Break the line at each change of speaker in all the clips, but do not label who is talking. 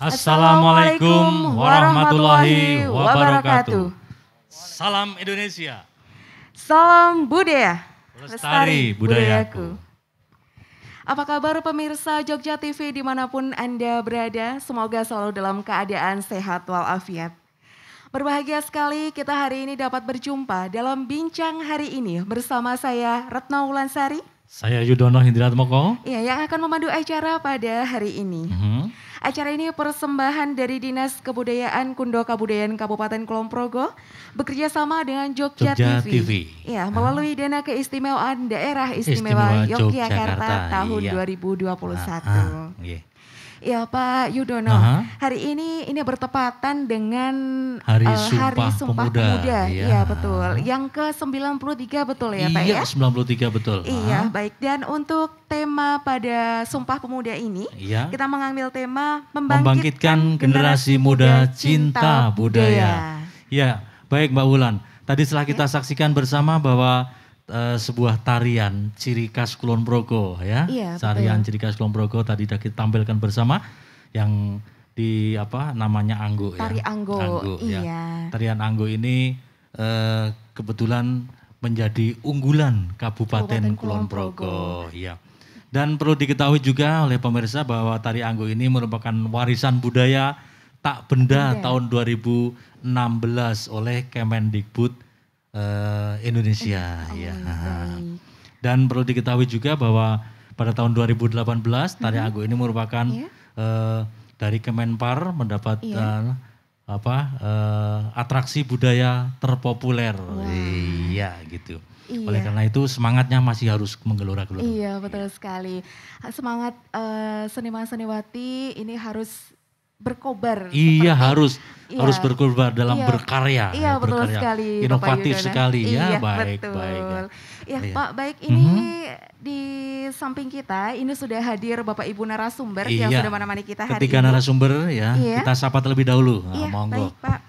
Assalamualaikum warahmatullahi wabarakatuh. Salam Indonesia.
Salam budaya.
Lestari budayaku.
Apa kabar pemirsa Jogja TV dimanapun Anda berada? Semoga selalu dalam keadaan sehat walafiat. Berbahagia sekali kita hari ini dapat berjumpa dalam bincang hari ini bersama saya Retno Wulansari.
Saya Yudono Hindratmoko.
Iya, yang akan memandu acara pada hari ini. Acara ini persembahan dari Dinas Kebudayaan Kundo Kabudayaan Kabupaten Kulon Progo bekerja sama dengan Jogja TV. Ya, melalui dana keistimewaan Daerah Istimewa Yogyakarta tahun 2021. Ya Pak Yudono, hari ini bertepatan dengan
Hari Sumpah Pemuda.
Iya betul, yang ke-93 betul ya Pak ya?
Iya 93 betul.
Iya baik, dan untuk tema pada Sumpah Pemuda ini kita mengambil tema membangkitkan generasi muda cinta budaya.
Ya baik Mbak Wulan, tadi setelah kita saksikan bersama bahwa sebuah tarian ciri khas Kulon Progo ya.
Iya,
tarian ciri khas Kulon Progo tadi kita tampilkan bersama yang di namanya Anggo ya.
Tari Anggo, iya.
Ya. Tarian Anggo ini kebetulan menjadi unggulan Kabupaten Kulon Progo ya. Dan perlu diketahui juga oleh pemirsa bahwa tari Anggo ini merupakan warisan budaya tak benda tahun 2016 oleh Kemendikbud Indonesia ya. Dan perlu diketahui juga bahwa pada tahun 2018 tari Anggo ini merupakan dari Kemenpar mendapat atraksi budaya terpopuler. Iya gitu. Oleh karena itu semangatnya masih harus menggelora-gelora.
Iya betul sekali. Semangat seniman-seniwati ini harus berkobar.
Iya harus berkobar dalam berkarya.
Iya betul sekali.
Inovatif sekali ya.
Iya,
baik.
Ya Pak, baik ini di samping kita ini sudah hadir Bapak Ibu narasumber yang sudah menemani kita hari ini.
Ketiga narasumber ya. Kita sapa terlebih dahulu.
Iya
monggo.
baik Pak.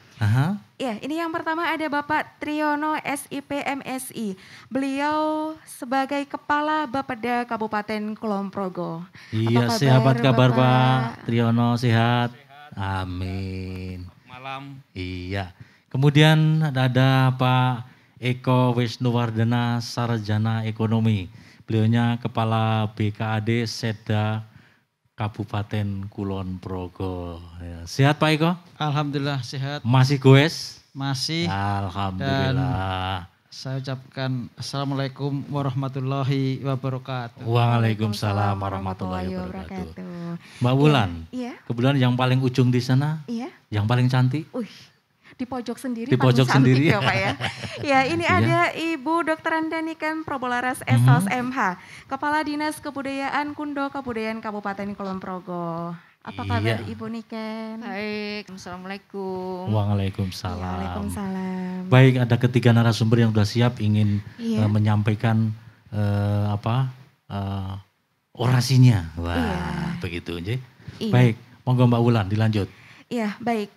Ya, ini yang pertama ada Bapak Triyono SIP MSI. Beliau sebagai Kepala Bapeda Kabupaten Kulon Progo.
Iya, sehat kabar Pak Triyono, sehat. Amin.
Malam.
Iya. Kemudian ada Pak Eko Wisnuwardana, Sarjana Ekonomi. Beliaunya Kepala BKAD Seda Kabupaten Kulon Progo. Ya. Sehat Pak Eko?
Alhamdulillah sehat.
Masih goes?
Masih.
Alhamdulillah.
Dan saya ucapkan Assalamualaikum warahmatullahi wabarakatuh.
Waalaikumsalam warahmatullahi wabarakatuh. Mbak Wulan, kebetulan yang paling ujung di sana, yang paling cantik.
Di pojok sendiri.
Di pojok sendiri
ya Pak ya. Ya ini ada Ibu Dr. Andaniken Probolaras Esos MH, Kepala Dinas Kebudayaan Kundo Kabudayaan Kabupaten Kulon Progo. Apa kabar Ibu Niken?
Baik, Assalamualaikum.
Waalaikumsalam.
Waalaikumsalam.
Baik, ada ketiga narasumber yang sudah siap ingin menyampaikan orasinya. Wah, begitu aja. Baik, monggo Mbak Wulan dilanjut.
Iya, baik.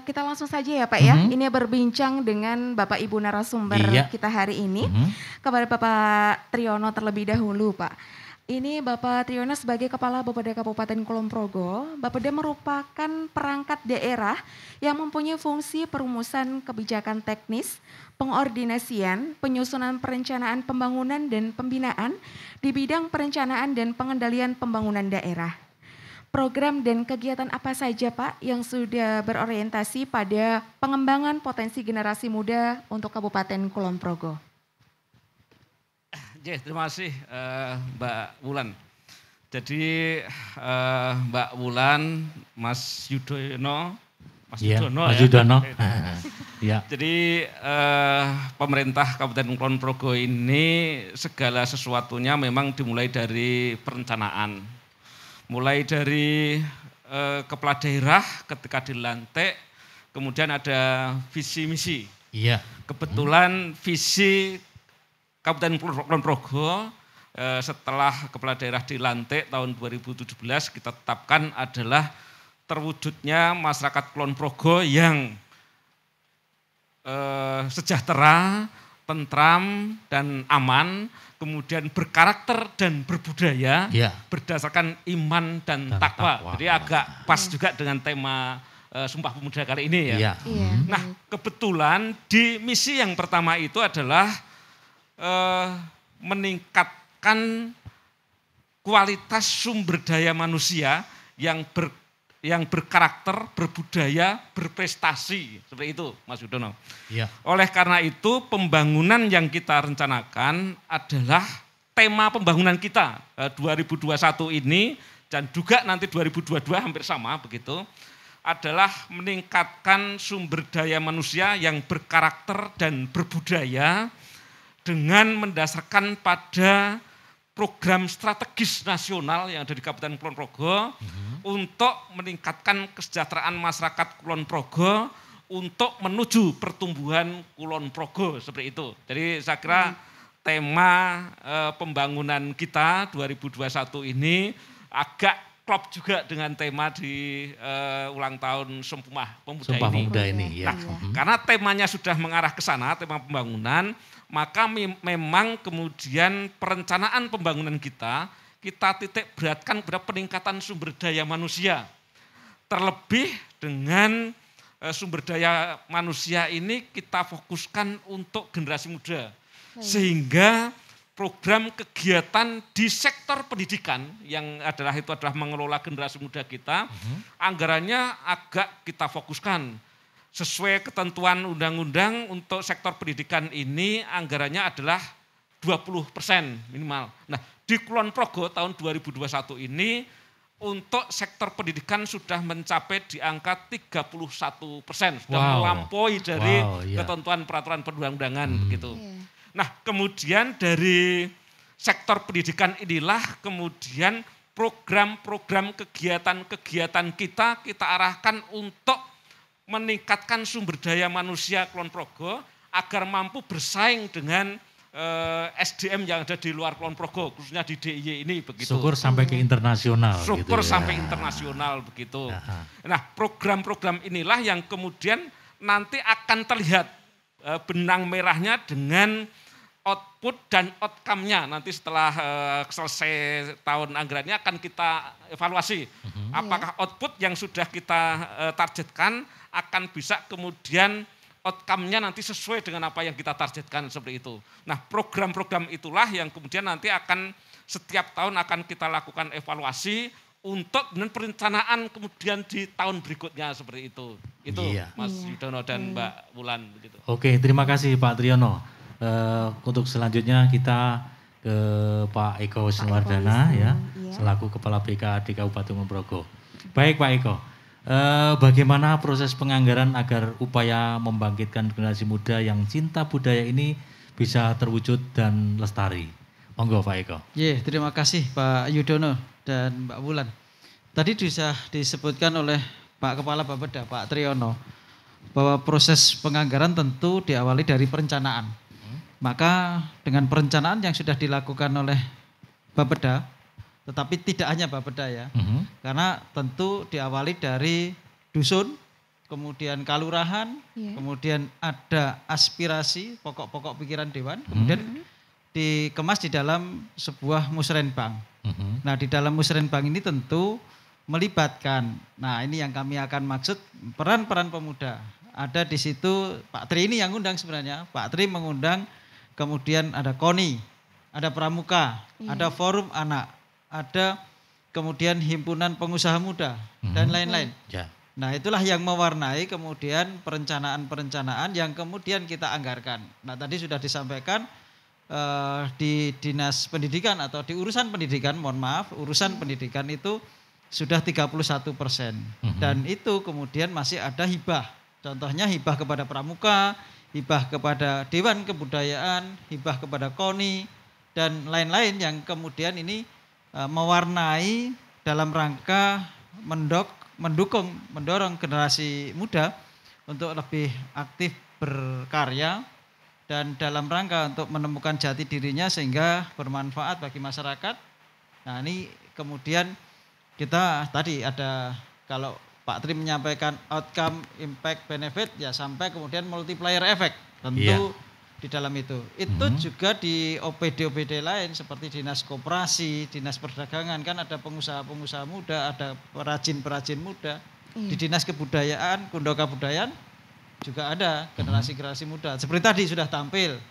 Kita langsung saja ya Pak ya. Ini berbincang dengan Bapak Ibu narasumber kita hari ini. Kepada Bapak Triyono terlebih dahulu Pak. Ini Bapak Triyono sebagai Kepala Bapeda Kabupaten Kulon Progo. Bapeda merupakan perangkat daerah yang mempunyai fungsi perumusan kebijakan teknis, pengordinasian, penyusunan perencanaan pembangunan dan pembinaan di bidang perencanaan dan pengendalian pembangunan daerah. Program dan kegiatan apa saja Pak yang sudah berorientasi pada pengembangan potensi generasi muda untuk Kabupaten Kulon Progo?
Terima kasih Mbak Wulan. Jadi Mbak Wulan, Mas Yudono,
Mas Yudono. Ya.
Jadi pemerintah Kabupaten Kulon Progo ini segala sesuatunya memang dimulai dari perencanaan. Mulai dari kepala daerah ketika dilantik, kemudian ada visi misi.
Iya.
Kebetulan visi Kabupaten Kulon Progo setelah kepala daerah dilantik tahun 2017 kita tetapkan adalah terwujudnya masyarakat Kulon Progo yang sejahtera, tentram dan aman kemudian berkarakter dan berbudaya berdasarkan iman dan takwa. Jadi agak pas juga dengan tema Sumpah Pemuda kali ini ya. Nah, kebetulan di misi yang pertama itu adalah meningkatkan kualitas sumber daya manusia yang berkarakter, berbudaya, berprestasi. Seperti itu Mas Yudono. Oleh karena itu pembangunan yang kita rencanakan adalah tema pembangunan kita 2021 ini dan juga nanti 2022 hampir sama begitu. Adalah meningkatkan sumber daya manusia yang berkarakter dan berbudaya dengan mendasarkan pada program strategis nasional yang ada di Kabupaten Kulon Progo untuk meningkatkan kesejahteraan masyarakat Kulon Progo untuk menuju pertumbuhan Kulon Progo seperti itu. Jadi saya kira tema pembangunan kita 2021 ini agak klop juga dengan tema di ulang tahun Sumpah Pemuda ini. Nah, karena temanya sudah mengarah ke sana, tema pembangunan, maka memang kemudian perencanaan pembangunan kita titik beratkan pada peningkatan sumber daya manusia. Terlebih dengan sumber daya manusia ini kita fokuskan untuk generasi muda. Sehingga program kegiatan di sektor pendidikan yang adalah mengelola generasi muda kita, anggarannya agak kita fokuskan. Sesuai ketentuan undang-undang untuk sektor pendidikan ini anggarannya adalah 20% minimal. Nah, di Kulon Progo tahun 2021 ini untuk sektor pendidikan sudah mencapai di angka 31%, sudah melampaui dari ketentuan peraturan perundang-undangan begitu. Nah, kemudian dari sektor pendidikan inilah kemudian program-program kegiatan-kegiatan kita arahkan untuk meningkatkan sumber daya manusia Kulon Progo agar mampu bersaing dengan SDM yang ada di luar Kulon Progo, khususnya di DIY ini begitu.
Syukur sampai ke internasional.
Syukur gitu, sampai internasional begitu. Nah, program-program inilah yang kemudian nanti akan terlihat benang merahnya dengan output dan outcome-nya nanti setelah selesai tahun anggarannya akan kita evaluasi. Apakah output yang sudah kita targetkan akan bisa kemudian outcome-nya nanti sesuai dengan apa yang kita targetkan seperti itu. Nah, program-program itulah yang kemudian nanti akan setiap tahun akan kita lakukan evaluasi untuk dengan perencanaan kemudian di tahun berikutnya seperti itu. Itu Mas Yudono dan Mbak Wulan begitu.
Oke, terima kasih Pak Triyono. Untuk selanjutnya kita ke Pak Eko Wisnuwardana selaku Kepala BK di Kabupaten Kulon Progo. Baik Pak Eko, bagaimana proses penganggaran agar upaya membangkitkan generasi muda yang cinta budaya ini bisa terwujud dan lestari? Monggo Pak Eko.
Terima kasih Pak Yudono dan Mbak Wulan. Tadi sudah disebutkan oleh Pak Kepala Bapeda, Pak Triyono, bahwa proses penganggaran tentu diawali dari perencanaan. Maka dengan perencanaan yang sudah dilakukan oleh Bapeda, tetapi tidak hanya Bapeda ya, karena tentu diawali dari dusun, kemudian kalurahan, kemudian ada aspirasi, pokok-pokok pikiran dewan, kemudian dikemas di dalam sebuah musrenbang. Nah, di dalam musrenbang ini tentu melibatkan, nah ini yang kami akan maksud peran-peran pemuda. Ada di situ Pak Tri ini yang undang sebenarnya, Pak Tri mengundang. Kemudian ada KONI, ada Pramuka, ada Forum Anak, ada kemudian Himpunan Pengusaha Muda, dan lain-lain. Nah, itulah yang mewarnai kemudian perencanaan-perencanaan yang kemudian kita anggarkan. Nah, tadi sudah disampaikan di Dinas Pendidikan atau di urusan pendidikan, urusan pendidikan itu sudah 31%. Dan itu kemudian masih ada hibah. Contohnya hibah kepada Pramuka, hibah kepada Dewan Kebudayaan, hibah kepada KONI, dan lain-lain yang kemudian ini mewarnai dalam rangka mendorong generasi muda untuk lebih aktif berkarya dan dalam rangka untuk menemukan jati dirinya sehingga bermanfaat bagi masyarakat. Nah, ini kemudian kita tadi ada, kalau Pak Tri menyampaikan outcome, impact, benefit, ya sampai kemudian multiplier effect. Tentu di dalam itu. Itu juga di OPD-OPD lain seperti Dinas Koperasi, Dinas Perdagangan, kan ada pengusaha-pengusaha muda, ada perajin-perajin muda. Di Dinas Kebudayaan, Kundoka Budayaan juga ada generasi-generasi muda. Seperti tadi sudah tampil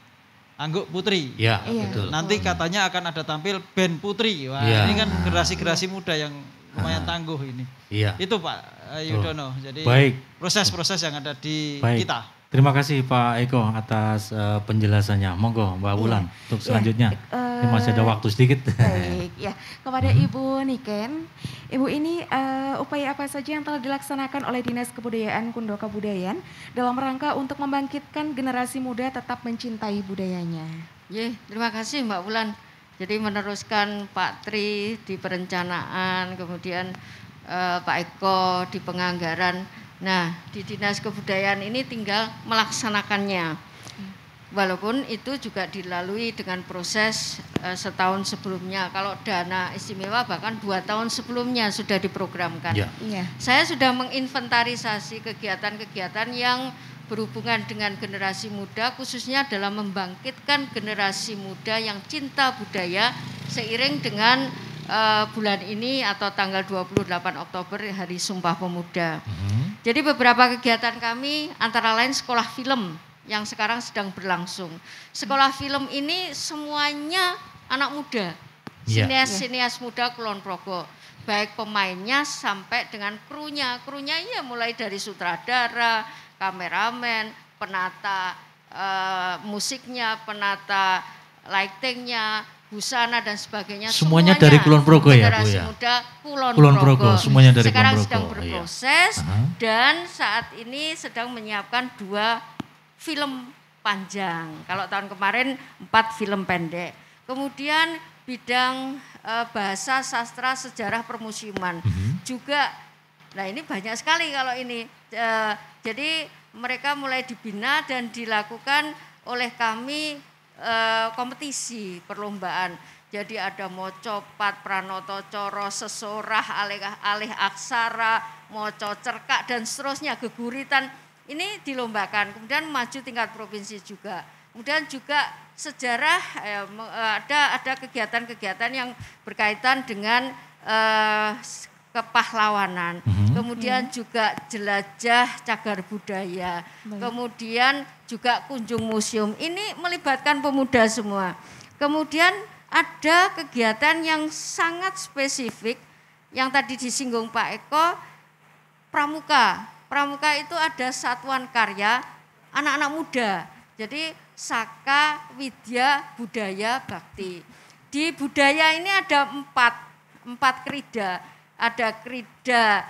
Angguk Putri.
Ya, betul.
Nanti katanya akan ada tampil band Putri. Wah, ini kan generasi-generasi muda yang lumayan tangguh ini.
Iya.
Itu Pak Yudono. Jadi proses-proses yang ada di kita.
Terima kasih Pak Eko atas penjelasannya. Monggo Mbak Wulan untuk selanjutnya. Ini masih ada waktu sedikit.
Baik, ya. Kepada Ibu Niken, Ibu ini upaya apa saja yang telah dilaksanakan oleh Dinas Kebudayaan Kundoka Budayaan dalam rangka untuk membangkitkan generasi muda tetap mencintai budayanya?
Terima kasih Mbak Wulan. Jadi meneruskan Pak Tri di perencanaan, kemudian Pak Eko di penganggaran. Nah, di Dinas Kebudayaan ini tinggal melaksanakannya. Walaupun itu juga dilalui dengan proses setahun sebelumnya. Kalau dana istimewa bahkan 2 tahun sebelumnya sudah diprogramkan. Saya sudah menginventarisasi kegiatan-kegiatan yang berhubungan dengan generasi muda, khususnya dalam membangkitkan generasi muda yang cinta budaya seiring dengan bulan ini atau tanggal 28 Oktober Hari Sumpah Pemuda. Jadi beberapa kegiatan kami antara lain sekolah film yang sekarang sedang berlangsung. Sekolah film ini semuanya anak muda, sinias-sinias muda Kulon Progo. Baik pemainnya sampai dengan krunya. Krunya ya mulai dari sutradara, kameramen, penata musiknya, penata lightingnya, busana dan sebagainya.
Semuanya dari Kulon Progo ya Bu ya?
Muda
Kulon Progo, semuanya dari
sekarang
Kulon Progo.
Sedang berproses dan saat ini sedang menyiapkan 2 film panjang. Kalau tahun kemarin 4 film pendek. Kemudian bidang bahasa, sastra, sejarah, permusiuman juga. Nah ini banyak sekali kalau ini. Jadi mereka mulai dibina dan dilakukan oleh kami kompetisi perlombaan. Jadi ada mocopat, pranoto coro, sesorah, alih aksara, moco cerkak dan seterusnya, geguritan. Ini dilombakan, kemudian maju tingkat provinsi juga. Kemudian juga sejarah, ada kegiatan-kegiatan yang berkaitan dengan kepahlawanan. Kemudian juga jelajah cagar budaya. Kemudian juga kunjung museum. Ini melibatkan pemuda semua. Kemudian ada kegiatan yang sangat spesifik yang tadi disinggung Pak Eko, pramuka. Pramuka itu ada satuan karya anak-anak muda. Jadi Saka, Widya, Budaya, Bakti. Di budaya ini ada 4 krida. Ada krida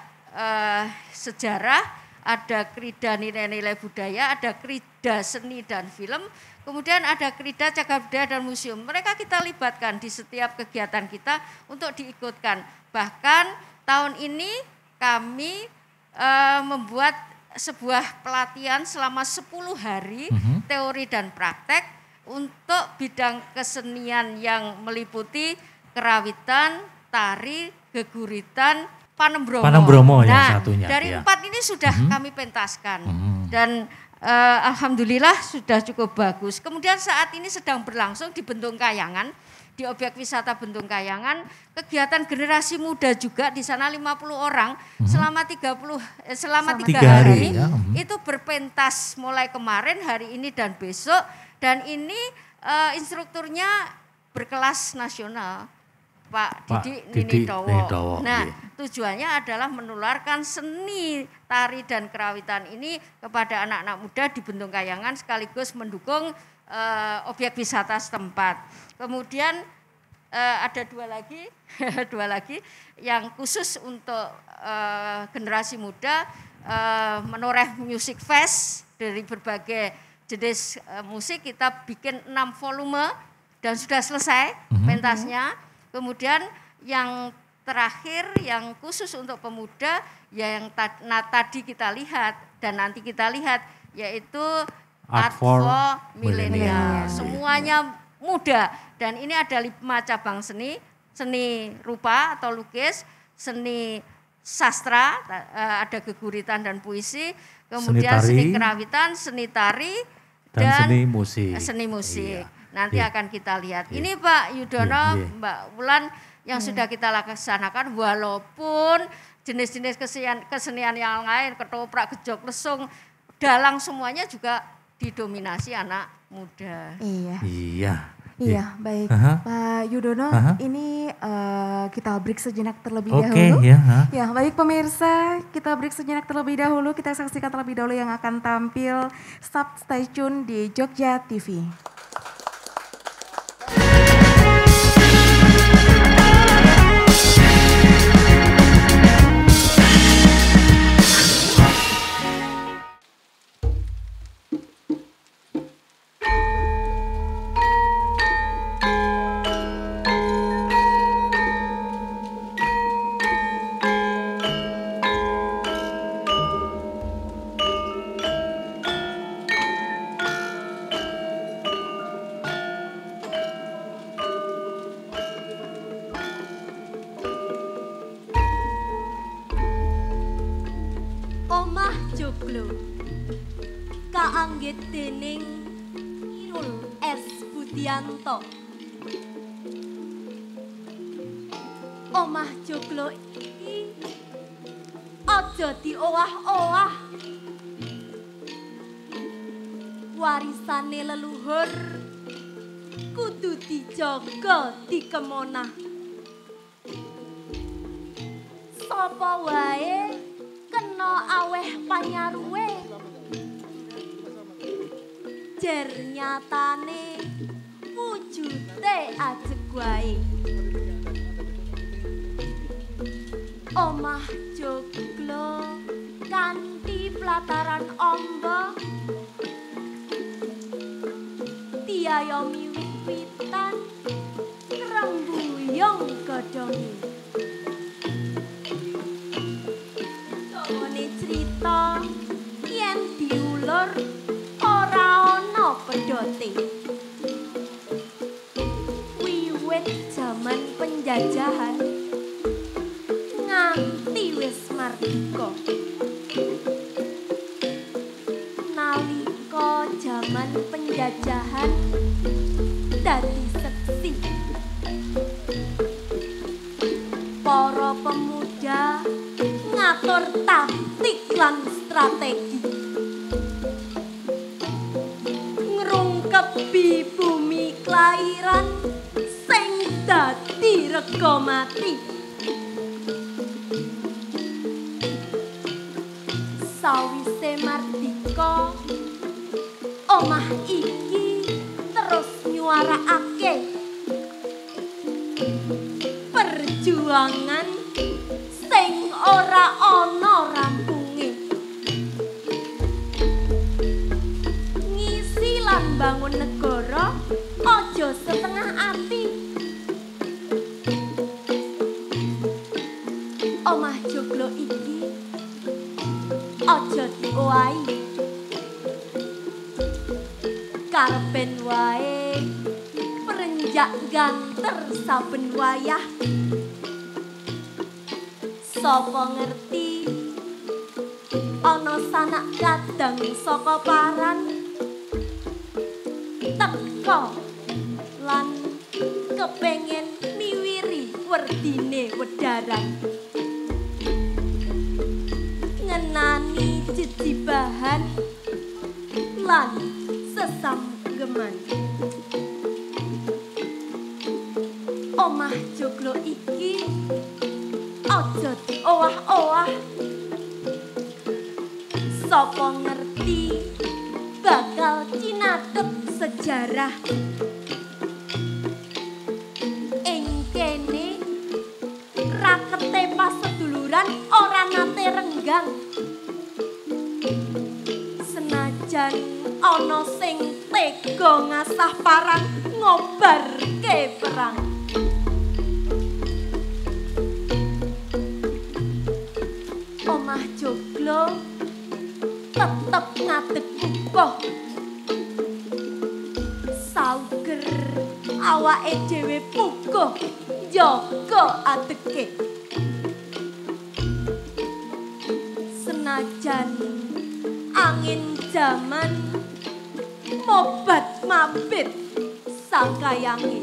sejarah, ada krida nilai-nilai budaya, ada krida seni dan film, kemudian ada krida cagar budaya dan museum. Mereka kita libatkan di setiap kegiatan kita untuk diikutkan. Bahkan tahun ini kami membuat sebuah pelatihan selama 10 hari teori dan praktek untuk bidang kesenian yang meliputi kerawitan, tari, geguritan, Panembramo.
Panembramo yang satunya.
Dari 4 ini sudah kami pentaskan dan alhamdulillah sudah cukup bagus. Kemudian saat ini sedang berlangsung di Bendung Kayangan, di objek wisata Bendung Kayangan, kegiatan generasi muda juga di sana 50 orang selama 3 hari itu berpentas mulai kemarin, hari ini dan besok, dan ini instrukturnya berkelas nasional. Pak Didi Ninitowo. Nah, tujuannya adalah menularkan seni tari dan kerawitan ini kepada anak-anak muda di Bendung Kayangan sekaligus mendukung objek wisata setempat. Kemudian ada 2 lagi yang khusus untuk generasi muda, Menoreh Music Fest dari berbagai jenis musik kita bikin 6 volume dan sudah selesai pentasnya. Kemudian yang terakhir yang khusus untuk pemuda ya yang tadi kita lihat dan nanti kita lihat yaitu Art for Millennial. Semuanya muda dan ini ada 5 cabang seni, seni rupa atau lukis, seni sastra, ada geguritan dan puisi, kemudian seni kerawitan, seni tari,
dan seni musik.
Iya. Nanti akan kita lihat. Ini Pak Yudono, Mbak Wulan yang sudah kita laksanakan walaupun jenis-jenis kesenian yang lain, ketoprak, gejok, lesung, dalang semuanya juga didominasi anak muda.
Iya, baik. Pak Yudono, ini kita break sejenak terlebih dahulu. Ya, baik pemirsa, kita break sejenak terlebih dahulu. Kita saksikan terlebih dahulu yang akan tampil stay tune di Jogja TV.
Kaanggit dening Irul S. Budianto. Omah joglo iki aja diowah-owah. Warisane leluhur kudu dijaga dikemonah. Sapa wae kena aweh panyaruwe. Jer nyatane wujude ajeg wae. Omah joglo kanthi plataran amba diayomi wiwitan ngrembuyung godhonge. Dawane crita yen diulur ora ana pedote. Wiwit jaman penjajahan nganti wis mardika. Nalika jaman penjajahan dadi seksi. Para pemuda ngatur taktik lan strategi. Ngrungkebi bumi kelairan sing dadi rega mati. Sawise mardika, omah iki terus nyuarakake perjuangan sing ora ana rampunge. Ngisi lan bangun negara aja setengah ati. Omah joglo iki aja diowahi. Karepen wae perenjak ganter saben wayah. Sapa ngerti ana sanak kadang saka paran teka lan kepengin miwiri werdine wedaran. Ngenani jejibahan lan sesambgeman. Omah joglo iki aja diowah-owah. Sapa ngerti bakal cinathet sejarah. Ing kene rakete paseduluran ora nate renggang. Senajan ana sing tega ngasah parang ngobarke perang. Omah joglo tetep ngadeg upoh. Sauger awake dhewe puguh njaga adege. Senajan angin jaman mobat mambit sang kayange.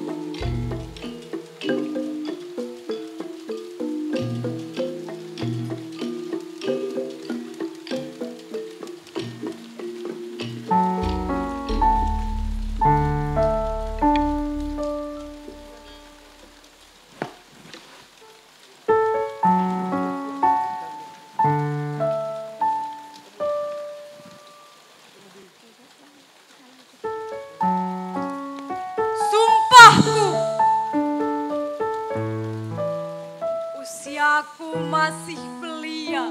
Usiaku masih belia.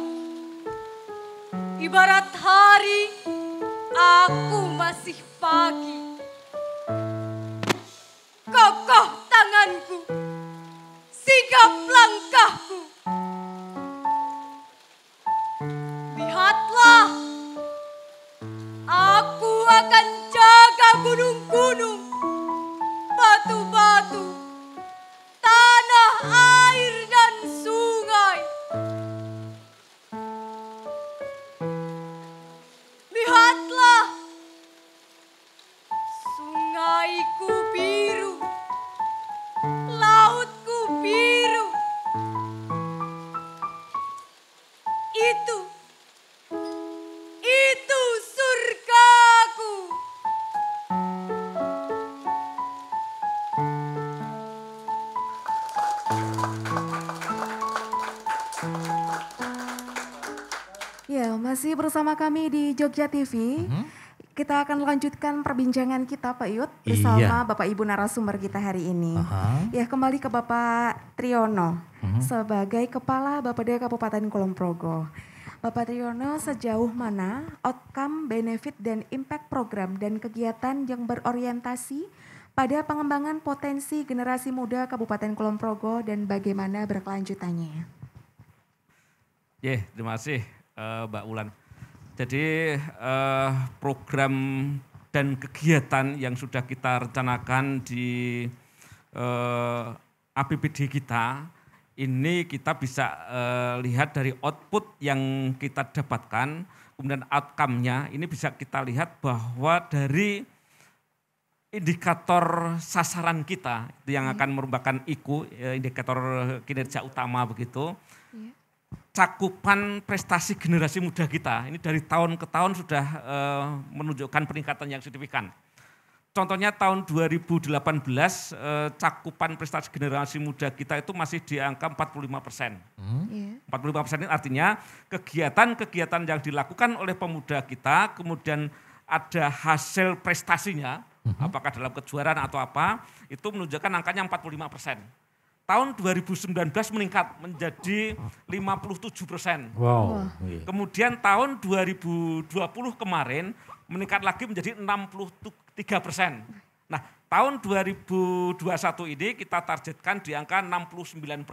Ibarat hari, aku masih pagi. Kokoh tanganku, sigap langkahku. Lihatlah, aku akan jaga gunung-gunung, batu-batu, tanah, air, dan sungai. Lihatlah, sungaiku biru, lautku biru. Itu surgaku.
Ya, masih bersama kami di Jogja TV. Kita akan lanjutkan perbincangan kita Pak Yud bersama Bapak Ibu narasumber kita hari ini. Ya, kembali ke Bapak Triyono sebagai Kepala Bapeda Kabupaten Kulon Progo. Bapak Triyono, sejauh mana outcome, benefit, dan impact program dan kegiatan yang berorientasi pada pengembangan potensi generasi muda Kabupaten Kulon Progo dan bagaimana berkelanjutannya?
Terima kasih Mbak Wulan. Jadi program dan kegiatan yang sudah kita rencanakan di APBD kita, ini kita bisa lihat dari output yang kita dapatkan, kemudian outcome-nya ini bisa kita lihat bahwa dari indikator sasaran kita yang akan merupakan IKU, indikator kinerja utama begitu, cakupan prestasi generasi muda kita ini dari tahun ke tahun sudah menunjukkan peningkatan yang signifikan. Contohnya tahun 2018 cakupan prestasi generasi muda kita itu masih di angka 45%. 45% ini artinya kegiatan-kegiatan yang dilakukan oleh pemuda kita kemudian ada hasil prestasinya, apakah dalam kejuaraan atau apa, itu menunjukkan angkanya 45%. Tahun 2019 meningkat menjadi 57%.
Wow.
Kemudian tahun 2020 kemarin meningkat lagi menjadi 63%. Nah, tahun 2021 ini kita targetkan di angka 69%.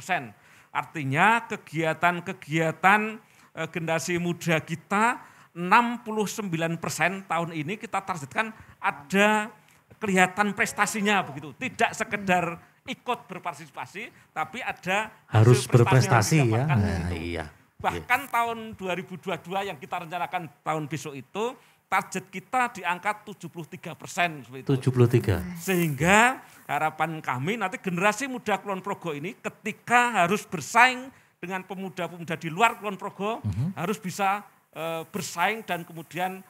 Artinya kegiatan-kegiatan generasi muda kita 69% tahun ini kita targetkan ada kelihatan prestasinya begitu. Tidak sekedar ikut berpartisipasi, tapi ada
harus berprestasi ya.
Nah, iya. Bahkan tahun 2022 yang kita rencanakan tahun besok itu, target kita di angka 73%.
73.
Sehingga harapan kami nanti generasi muda Kulon Progo ini ketika harus bersaing dengan pemuda-pemuda di luar Kulon Progo, harus bisa bersaing dan kemudian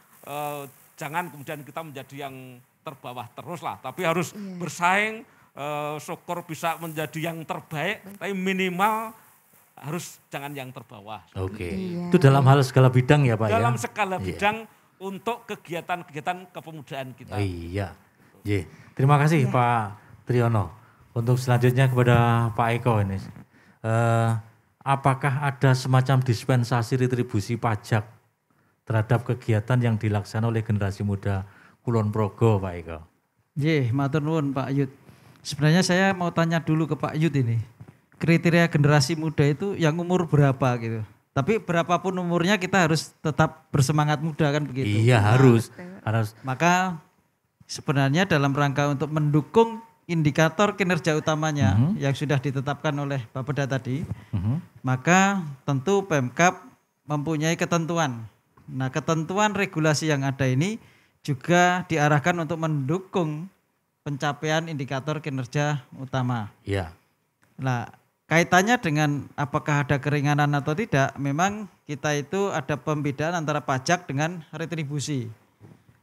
jangan kemudian kita menjadi yang terbawah terus lah, tapi harus bersaing, syukur bisa menjadi yang terbaik, tapi minimal harus jangan yang terbawah.
Itu dalam hal segala bidang ya Pak ya?
Dalam segala bidang untuk kegiatan-kegiatan kepemudaan kita.
Terima kasih Pak Triyono. Untuk selanjutnya kepada Pak Eko ini. Apakah ada semacam dispensasi retribusi pajak terhadap kegiatan yang dilaksanakan oleh generasi muda Kulon Progo Pak Eko?
Matur nuwun Pak Yud. Sebenarnya saya mau tanya dulu ke Pak Yud ini. Kriteria generasi muda itu yang umur berapa gitu. Tapi berapapun umurnya kita harus tetap bersemangat muda kan begitu.
Iya harus.
Maka sebenarnya dalam rangka untuk mendukung indikator kinerja utamanya yang sudah ditetapkan oleh Bapeda tadi, maka tentu Pemkab mempunyai ketentuan. Nah ketentuan regulasi yang ada ini juga diarahkan untuk mendukung pencapaian indikator kinerja utama.
Iya.
Nah, kaitannya dengan apakah ada keringanan atau tidak, memang kita itu ada pembedaan antara pajak dengan retribusi.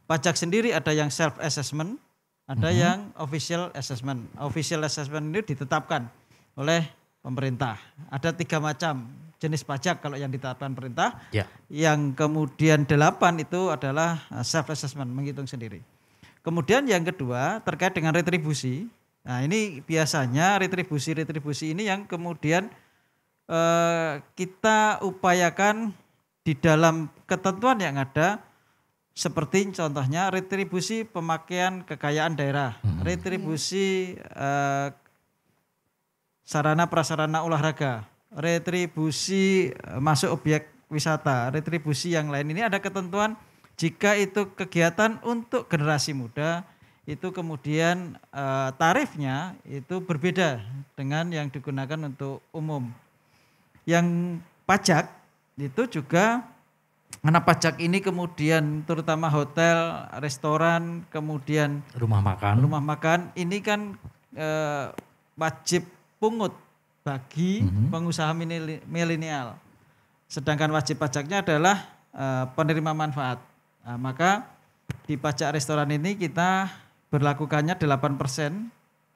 Pajak sendiri ada yang self assessment, ada yang official assessment. Official assessment ini ditetapkan oleh pemerintah. Ada 3 macam jenis pajak kalau yang ditetapkan pemerintah.
Ya.
Yang kemudian 8 itu adalah self assessment, menghitung sendiri. Kemudian yang kedua terkait dengan retribusi. Nah, ini biasanya retribusi ini yang kemudian kita upayakan di dalam ketentuan yang ada, seperti contohnya retribusi pemakaian kekayaan daerah, retribusi sarana prasarana olahraga, retribusi masuk objek wisata, retribusi yang lain. Ini ada ketentuan jika itu kegiatan untuk generasi muda, itu kemudian tarifnya itu berbeda dengan yang digunakan untuk umum. Yang pajak itu juga, karena pajak ini kemudian terutama hotel, restoran, kemudian
rumah makan,
ini kan wajib pungut bagi pengusaha milenial. Sedangkan wajib pajaknya adalah penerima manfaat. Nah, maka di pajak restoran ini kita berlakukannya 8%,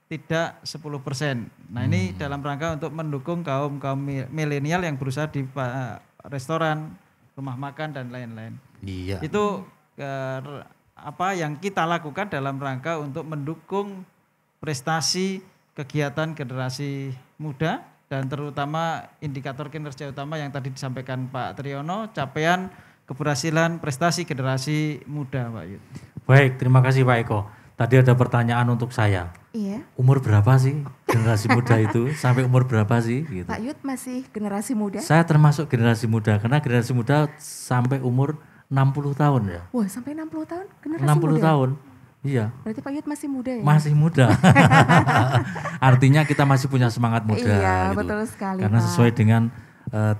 tidak 10%. Nah, ini dalam rangka untuk mendukung kaum milenial yang berusaha di restoran, rumah makan dan lain-lain.
Iya.
Itu apa yang kita lakukan dalam rangka untuk mendukung prestasi kegiatan generasi muda dan terutama indikator kinerja utama yang tadi disampaikan Pak Triyono, capaian keberhasilan prestasi generasi muda, Pak Yud.
Baik, terima kasih Pak Eko. Tadi ada pertanyaan untuk saya.
Iya.
Umur berapa sih generasi muda itu? Sampai umur berapa sih? Gitu.
Pak Yud masih generasi muda?
Saya termasuk generasi muda, karena generasi muda sampai umur 60 tahun ya.
Wah, sampai 60 tahun generasi
60
muda?
tahun, iya.
Berarti Pak Yud masih muda ya?
Masih muda. Artinya kita masih punya semangat muda.
Iya,
gitu.
betul sekali
Karena
Pak.
sesuai dengan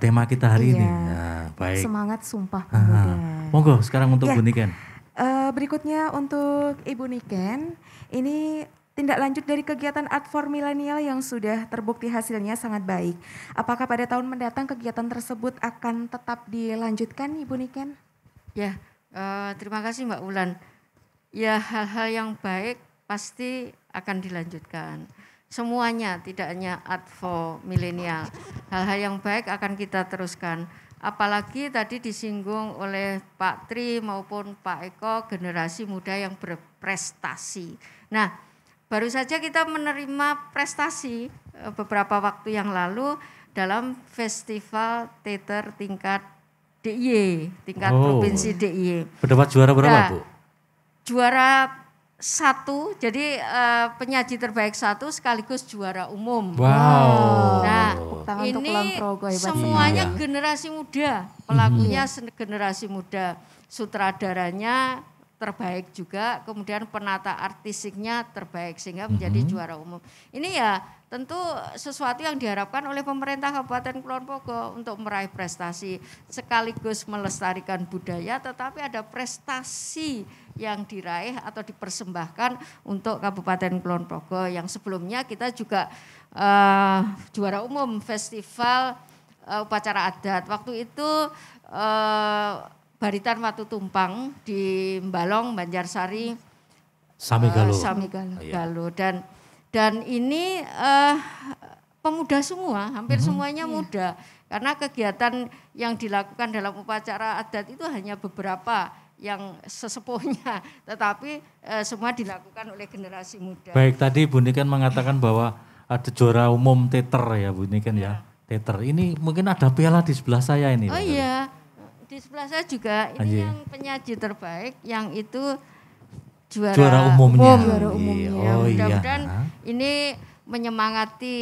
tema kita hari ini.
Iya.
Nah, baik.
Semangat sumpah pemuda.
Monggo sekarang untuk
Ya.
Bu Niken.
Berikutnya untuk Ibu Niken, ini tindak lanjut dari kegiatan Art for Millennial yang sudah terbukti hasilnya sangat baik. Apakah pada tahun mendatang kegiatan tersebut akan tetap dilanjutkan, Ibu Niken?
Ya, terima kasih Mbak Ulan. Ya, hal-hal yang baik pasti akan dilanjutkan. Semuanya, tidak hanya Art for Millennial. Hal-hal yang baik akan kita teruskan. Apalagi tadi disinggung oleh Pak Tri maupun Pak Eko, generasi muda yang berprestasi. Nah, baru saja kita menerima prestasi beberapa waktu yang lalu dalam festival teater tingkat DIY, tingkat provinsi DIY.
Mendapat juara berapa,
Nah,
Bu?
Juara 1, jadi penyaji terbaik 1 sekaligus juara umum.
Wow.
Nah,
Tangan untuk Kulon
ini
Progo, hebat
semuanya
sekali.
generasi muda, pelakunya generasi muda, sutradaranya terbaik juga, kemudian penata artistiknya terbaik sehingga menjadi juara umum. Ini ya tentu sesuatu yang diharapkan oleh pemerintah Kabupaten Kulon Progo untuk meraih prestasi sekaligus melestarikan budaya, tetapi ada prestasi yang diraih atau dipersembahkan untuk Kabupaten Kulon Progo yang sebelumnya kita juga juara umum festival upacara adat. Waktu itu Baritan Watu Tumpang di Mbalong, Banjarsari,
Samigalo.
Samigalo. Dan ini pemuda semua, hampir semuanya muda. Karena kegiatan yang dilakukan dalam upacara adat itu hanya beberapa yang sesepuhnya, tetapi semua dilakukan oleh generasi muda.
Baik, tadi Bu Niken mengatakan bahwa ada juara umum teater ya Bu Niken ya. Teater, ini mungkin ada piala di sebelah saya ini.
Oh iya, di sebelah saya juga ini yang penyaji terbaik yang itu
juara umumnya.
Juara umumnya.
Oh iya.
Mudah-mudahan ini menyemangati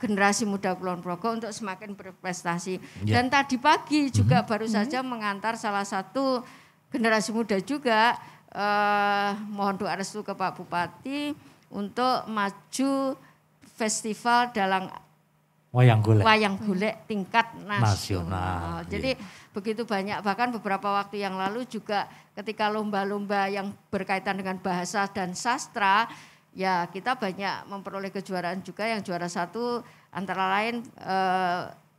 generasi muda Kulon Progo untuk semakin berprestasi.
Ya.
Dan tadi pagi juga baru saja mengantar salah satu generasi muda juga, mohon doa restu ke Pak Bupati untuk maju festival dalang
Wayang golek
tingkat nasional.
Nasional,
Jadi begitu banyak, bahkan beberapa waktu yang lalu juga ketika lomba-lomba yang berkaitan dengan bahasa dan sastra, ya kita banyak memperoleh kejuaraan juga. Yang juara 1 antara lain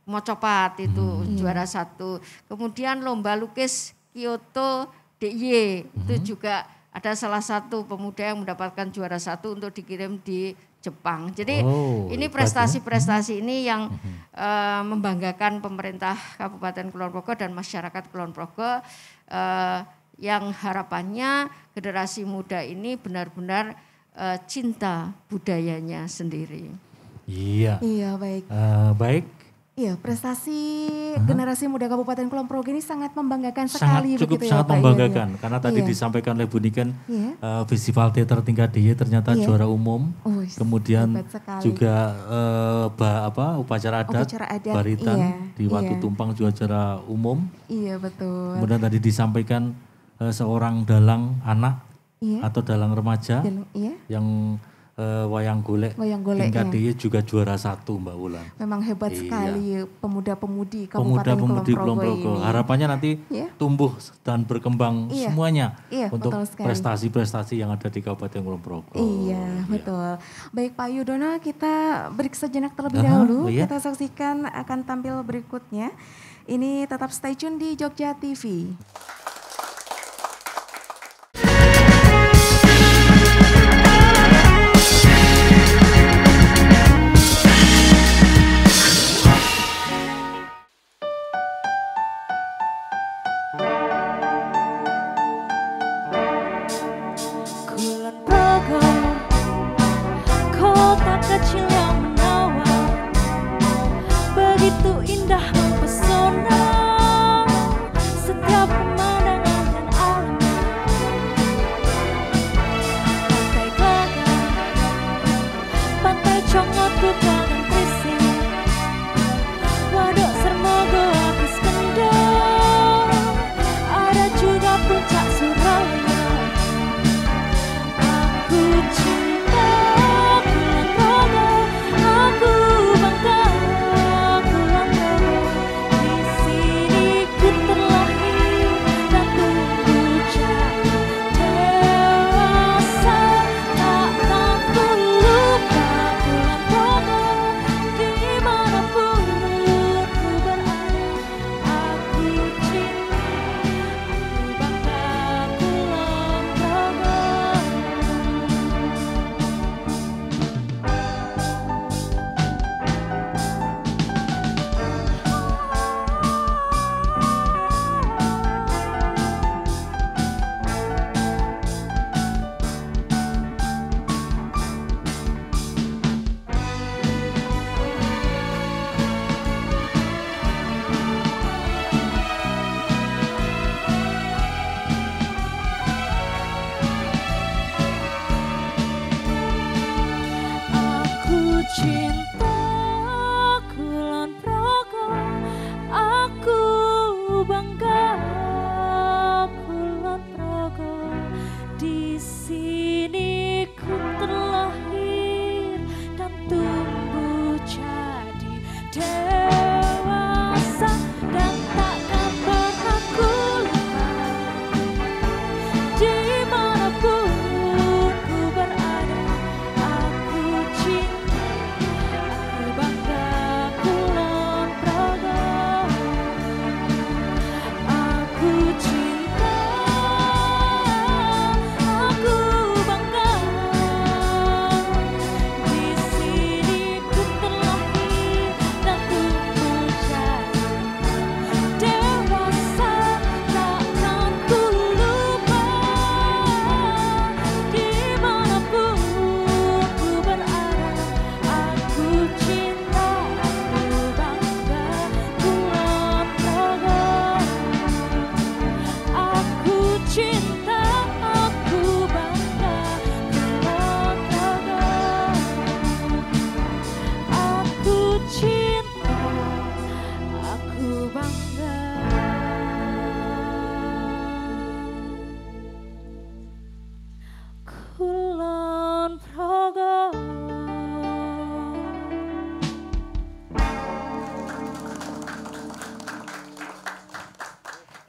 Mocopat itu juara 1. Kemudian lomba lukis Kyoto DIY itu juga ada salah satu pemuda yang mendapatkan juara 1 untuk dikirim di Jepang. Jadi ini prestasi-prestasi ini yang membanggakan pemerintah Kabupaten Kulon Progo dan masyarakat Kulon Progo, yang harapannya generasi muda ini benar-benar cinta budayanya sendiri.
Iya.
Iya, baik.
Baik.
Iya, prestasi generasi muda Kabupaten Kulon Progo ini sangat membanggakan sekali.
Sangat membanggakan, karena tadi disampaikan oleh Bu Niken, festival teater tingkat DIY ternyata juara umum, kemudian juga upacara adat Baritan di Watu Tumpang juga juara umum.
Iya, betul.
Kemudian tadi disampaikan seorang dalang anak atau dalang remaja yang wayang golek tingkat DIY juga juara 1, Mbak Wulan.
Memang hebat sekali pemuda-pemudi Kabupaten Kulon Progo ini.
Harapannya nanti tumbuh dan berkembang semuanya untuk prestasi-prestasi yang ada di Kabupaten Kulon Progo.
Iya, betul. Baik Pak Yudono, kita break sejenak terlebih dahulu. Kita saksikan akan tampil berikutnya. Ini tetap stay tune di Jogja TV.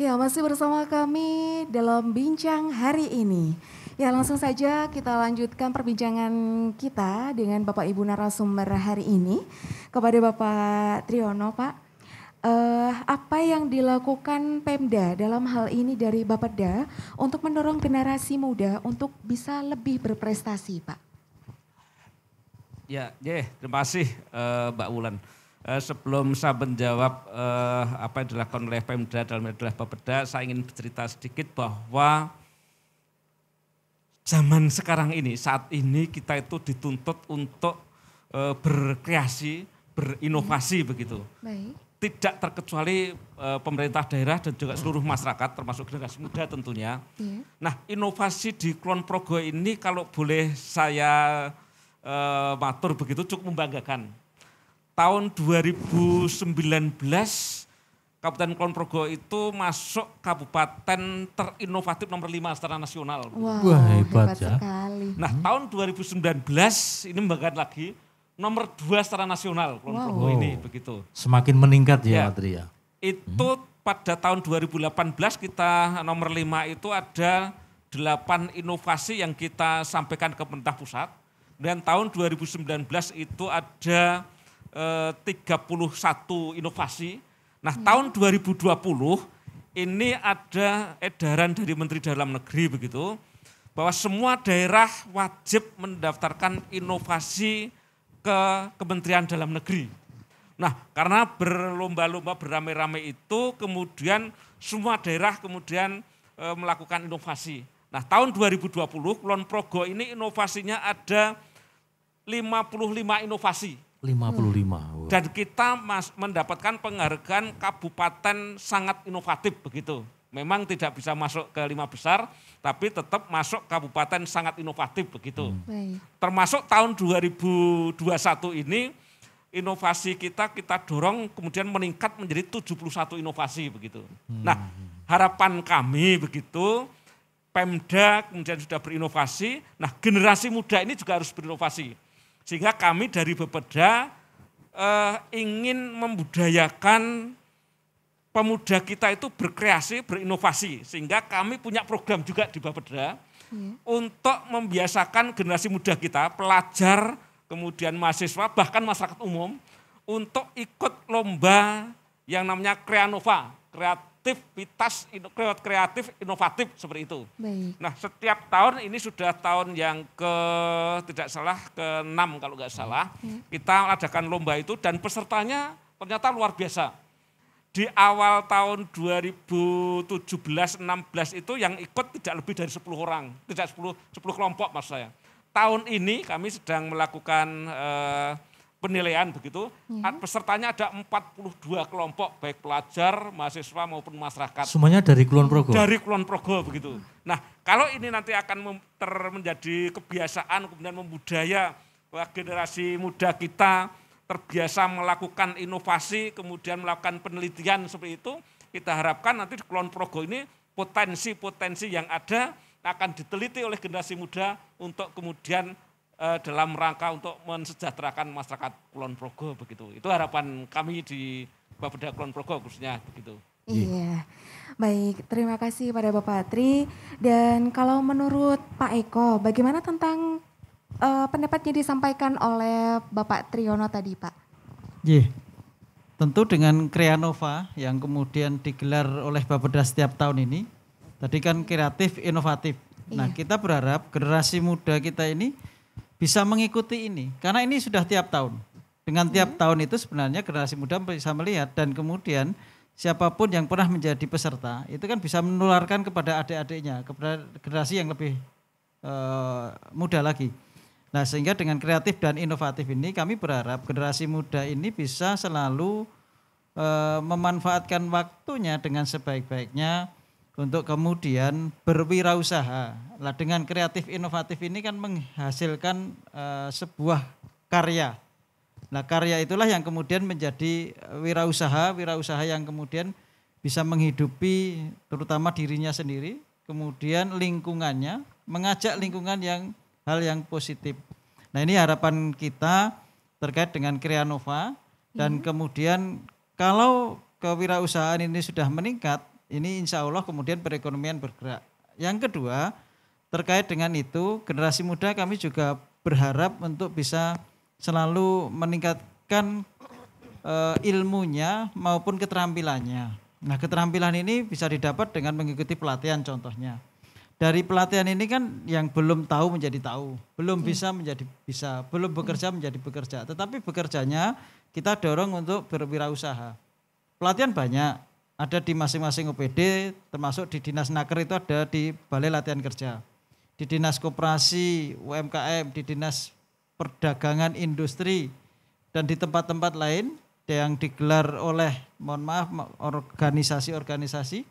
Ya, masih bersama kami dalam bincang hari ini. Ya, langsung saja kita lanjutkan perbincangan kita dengan Bapak Ibu narasumber hari ini. Kepada Bapak Triyono, Pak, apa yang dilakukan Pemda dalam hal ini dari Bapeda untuk mendorong generasi muda untuk bisa lebih berprestasi, Pak?
Ya, terima kasih Mbak Wulan. Sebelum saya menjawab apa yang dilakukan oleh Pemda dalam adalah Bapeda, saya ingin bercerita sedikit bahwa zaman sekarang ini, saat ini kita itu dituntut untuk berkreasi, berinovasi begitu.
Baik.
Tidak terkecuali pemerintah daerah dan juga seluruh masyarakat, termasuk generasi muda tentunya.
Yeah.
Nah, inovasi di Kulon Progo ini kalau boleh saya matur begitu cukup membanggakan. Tahun 2019 Kabupaten Kulon Progo itu masuk kabupaten terinovatif nomor 5 secara nasional.
Wow,
wah hebat ya.
sekali.
Nah, tahun 2019 ini membanggakan lagi nomor 2 secara nasional Kulon Progo ini begitu.
Semakin meningkat ya,
Ya.
Patri ya.
Itu pada tahun 2018 kita nomor 5 itu ada 8 inovasi yang kita sampaikan ke pemerintah pusat. Dan tahun 2019 itu ada 31 inovasi. Nah, tahun 2020 ini ada edaran dari Menteri Dalam Negeri begitu, bahwa semua daerah wajib mendaftarkan inovasi ke Kementerian Dalam Negeri. Nah, karena berlomba-lomba beramai-ramai itu, kemudian semua daerah kemudian melakukan inovasi. Nah, tahun 2020 Kulon Progo ini inovasinya ada 55 inovasi.
55.
Dan kita mendapatkan penghargaan kabupaten sangat inovatif begitu. Memang tidak bisa masuk ke 5 besar, tapi tetap masuk kabupaten sangat inovatif begitu.
Baik.
Termasuk tahun 2021 ini inovasi kita dorong kemudian meningkat menjadi 71 inovasi begitu. Nah, harapan kami begitu, Pemda kemudian sudah berinovasi, nah generasi muda ini juga harus berinovasi. Sehingga kami dari Bapeda ingin membudayakan pemuda kita itu berkreasi, berinovasi. Sehingga kami punya program juga di Bapeda untuk membiasakan generasi muda kita, pelajar, kemudian mahasiswa, bahkan masyarakat umum, untuk ikut lomba yang namanya Kreanova, kreatif inovatif seperti itu.
Baik.
Nah, setiap tahun ini sudah tahun yang ke-6 kalau nggak salah, kita adakan lomba itu dan pesertanya ternyata luar biasa. Di awal tahun 2017-16 itu yang ikut tidak lebih dari 10 orang, tidak 10 kelompok maksud saya. Tahun ini kami sedang melakukan penilaian begitu, pesertanya ada 42 kelompok, baik pelajar, mahasiswa maupun masyarakat.
Semuanya dari Kulon Progo?
Dari Kulon Progo begitu. Nah, kalau ini nanti akan menjadi kebiasaan, kemudian membudaya generasi muda kita terbiasa melakukan inovasi, kemudian melakukan penelitian seperti itu, kita harapkan nanti di Kulon Progo ini potensi-potensi yang ada akan diteliti oleh generasi muda untuk kemudian dalam rangka untuk mensejahterakan masyarakat Kulon Progo begitu. Itu harapan kami di Bapeda Kulon Progo khususnya begitu.
Iya, baik, terima kasih pada Bapak Tri. Dan kalau menurut Pak Eko, bagaimana tentang pendapatnya disampaikan oleh Bapak Triyono tadi, Pak?
Iya, tentu dengan Kreanova yang kemudian digelar oleh Bapeda setiap tahun ini, tadi kan kreatif, inovatif. Nah, kita berharap generasi muda kita ini bisa mengikuti ini, karena ini sudah tiap tahun. Dengan tiap tahun itu sebenarnya generasi muda bisa melihat dan kemudian siapapun yang pernah menjadi peserta itu kan bisa menularkan kepada adik-adiknya, kepada generasi yang lebih muda lagi. Nah, sehingga dengan kreatif dan inovatif ini kami berharap generasi muda ini bisa selalu memanfaatkan waktunya dengan sebaik-baiknya untuk kemudian berwirausaha. Nah, dengan kreatif inovatif ini kan menghasilkan sebuah karya. Nah, karya itulah yang kemudian menjadi wirausaha yang kemudian bisa menghidupi terutama dirinya sendiri, kemudian lingkungannya, mengajak lingkungan hal yang positif. Nah, ini harapan kita terkait dengan Kreanova dan kemudian kalau kewirausahaan ini sudah meningkat, ini insya Allah kemudian perekonomian bergerak. Yang kedua, terkait dengan itu generasi muda kami juga berharap untuk bisa selalu meningkatkan ilmunya maupun keterampilannya. Nah, keterampilan ini bisa didapat dengan mengikuti pelatihan contohnya. Dari pelatihan ini kan yang belum tahu menjadi tahu, belum bisa menjadi bisa, belum bekerja menjadi bekerja. Tetapi bekerjanya kita dorong untuk berwirausaha. Pelatihan banyak, ada di masing-masing OPD, termasuk di Dinas Naker itu ada di Balai Latihan Kerja. Di Dinas Koperasi, UMKM, di Dinas Perdagangan Industri, dan di tempat-tempat lain yang digelar oleh, mohon maaf, organisasi-organisasi.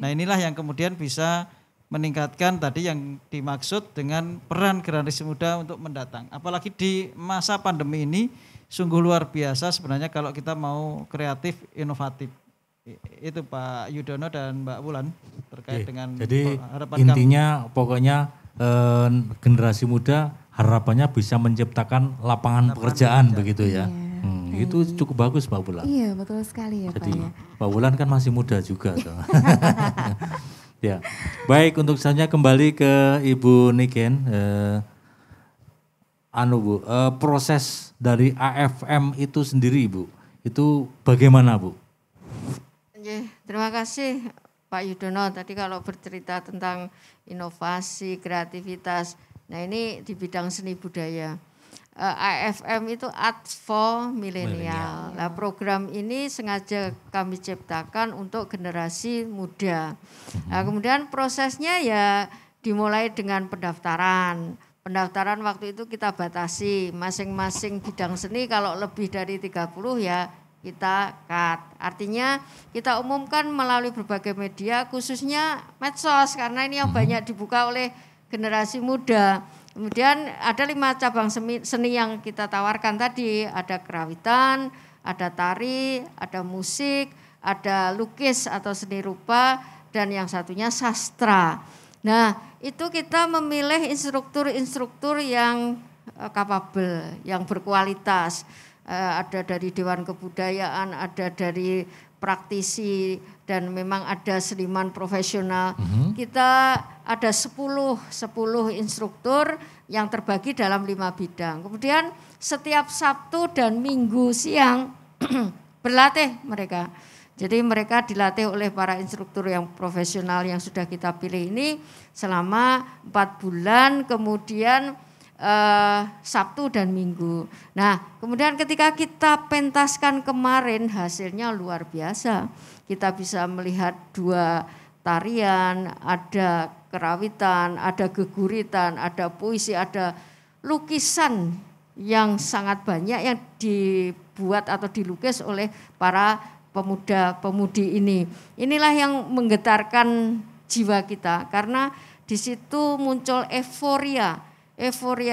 Nah, inilah yang kemudian bisa meningkatkan tadi yang dimaksud dengan peran generasi muda untuk mendatang. Apalagi di masa pandemi ini sungguh luar biasa sebenarnya kalau kita mau kreatif, inovatif. Itu Pak Yudono dan Mbak Wulan terkait dengan
jadi
harapan
intinya kami. Pokoknya generasi muda harapannya bisa menciptakan lapangan pekerjaan begitu ya. Itu cukup bagus Pak Wulan.
Iya betul sekali ya
jadi,
Pak ya.
Pak Wulan kan masih muda juga. Ya, baik untuk selanjutnya kembali ke Ibu Niken. Bu, proses dari AFM itu sendiri Bu, itu bagaimana Bu?
Terima kasih Pak Yudono. Tadi kalau bercerita tentang inovasi, kreativitas, nah ini di bidang seni budaya. AFM itu Art for Millennial. Nah, program ini sengaja kami ciptakan untuk generasi muda. Nah, kemudian prosesnya ya dimulai dengan pendaftaran. Pendaftaran waktu itu kita batasi, masing-masing bidang seni kalau lebih dari 30 ya kita cut. Artinya kita umumkan melalui berbagai media, khususnya medsos karena ini yang banyak dibuka oleh generasi muda. Kemudian ada 5 cabang seni yang kita tawarkan tadi, ada kerawitan, ada tari, ada musik, ada lukis atau seni rupa, dan yang satunya sastra. Nah, itu kita memilih instruktur-instruktur yang capable, yang berkualitas. Ada dari Dewan Kebudayaan, ada dari praktisi, dan memang ada seniman profesional. Kita ada 10 instruktur yang terbagi dalam 5 bidang. Kemudian setiap Sabtu dan Minggu siang berlatih mereka. Jadi mereka dilatih oleh para instruktur yang profesional yang sudah kita pilih ini selama 4 bulan, kemudian Sabtu dan Minggu. Nah, kemudian ketika kita pentaskan kemarin hasilnya luar biasa. Kita bisa melihat 2 tarian, ada kerawitan, ada geguritan, ada puisi, ada lukisan yang sangat banyak yang dibuat atau dilukis oleh para pemuda-pemudi ini. Inilah yang menggetarkan jiwa kita karena di situ muncul euforia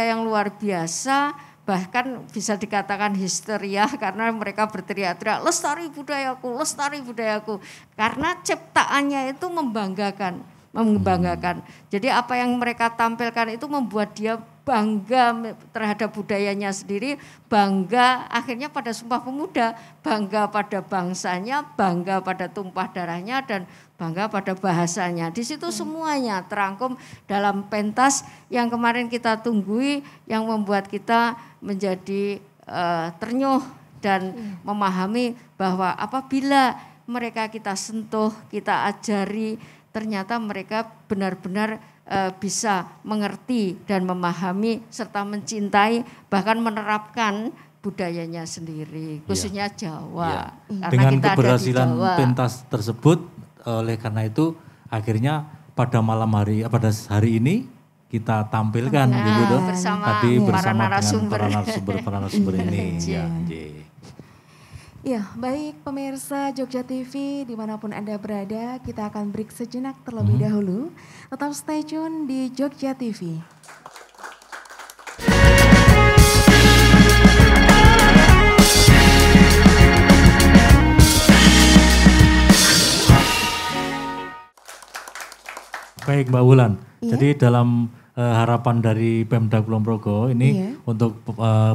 yang luar biasa, bahkan bisa dikatakan histeria karena mereka berteriak-teriak lestari budayaku, karena ciptaannya itu membanggakan. Jadi apa yang mereka tampilkan itu membuat dia bangga terhadap budayanya sendiri, bangga akhirnya pada Sumpah Pemuda, bangga pada bangsanya, bangga pada tumpah darahnya, dan bangga pada bahasanya. Di situ semuanya terangkum dalam pentas yang kemarin kita tunggui, yang membuat kita menjadi ternyuh dan memahami bahwa apabila mereka kita sentuh, kita ajari, ternyata mereka benar-benar bisa mengerti dan memahami serta mencintai bahkan menerapkan budayanya sendiri, khususnya Jawa.
Ya. Dengan keberhasilan pentas tersebut, oleh karena itu akhirnya pada hari ini kita tampilkan gitu tadi bersama dengan para narasumber ini.
Ya, baik pemirsa Jogja TV dimanapun Anda berada, kita akan break sejenak terlebih dahulu. Tetap stay tune di Jogja TV.
Baik Mbak Wulan, jadi dalam harapan dari Pemda Kulon Progo ini untuk